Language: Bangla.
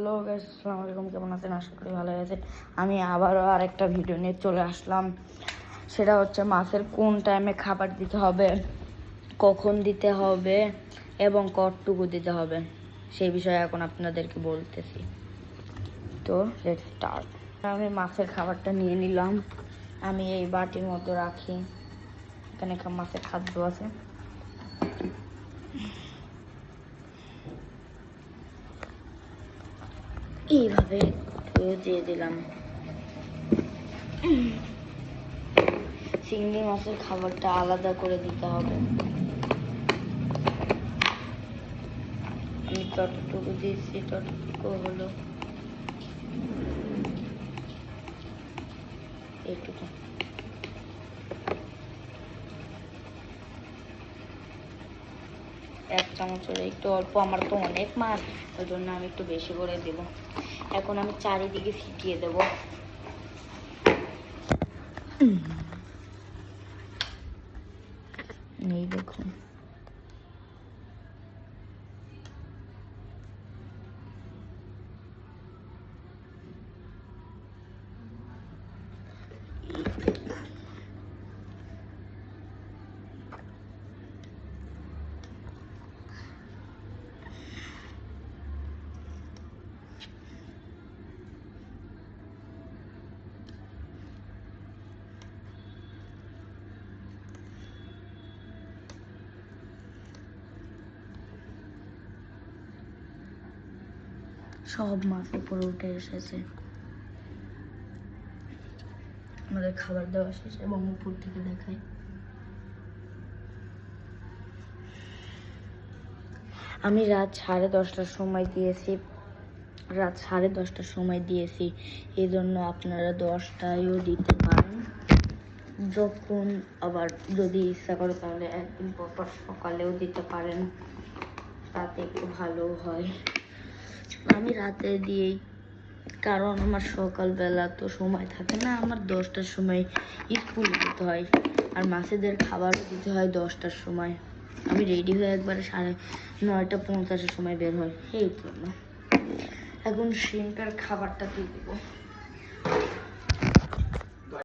হ্যালো গাইস, আসসালামু আলাইকুম। কেমন আছেন? আশা করি ভালো আছেন। আমি আবারও আরেকটা ভিডিও নিয়ে চলে আসলাম। সেটা হচ্ছে মাছের কোন টাইমে খাবার দিতে হবে, কখন দিতে হবে এবং কতটুকু দিতে হবে, সেই বিষয়ে এখন আপনাদেরকে বলতেছি। তো লেটস স্টার্ট। আমি মাছের খাবারটা নিয়ে নিলাম। আমি এই বাটির মধ্যে রাখি। এখানে মাছের খাদ্য আছে। এইভাবে দিয়ে দিলাম। চিংড়ি মাছের খাবারটা আলাদা করে দিতে হবে। আমি যতটুকু দিয়েছি ততটুকু হলো এইটুকু। এক চামচের একটু অল্প, আমার তো অনেক মাছ, ওই জন্য আমি একটু বেশি করে দেব। এখন আমি চারিদিকে ছিটিয়ে দেব। এই দেখুন, সব মাছ উপরে উঠে এসেছে। আমাদের খাবার দেওয়া শেষ এবং উপর থেকে দেখাই। আমি রাত 10:30টার সময় দিয়েছি। এই জন্য আপনারা 10টায়ও দিতে পারেন। যখন আবার যদি ইচ্ছা করে তাহলে একদিন পর সকালেও দিতে পারেন, তাতে একটু ভালো হয়। আমি রাতে দিই, কারণ আমার সকালবেলা তো সময় থাকে না। আমার 10টার সময় স্কুল যেতে হয়, আর মাছেদের খাবারও দিতে হয় 10টার সময়। আমি রেডি হয়ে একবারে 9:50-এর সময় বের হই। এই জন্য এখন শিমটার খাবারটা দিয়ে দেবো।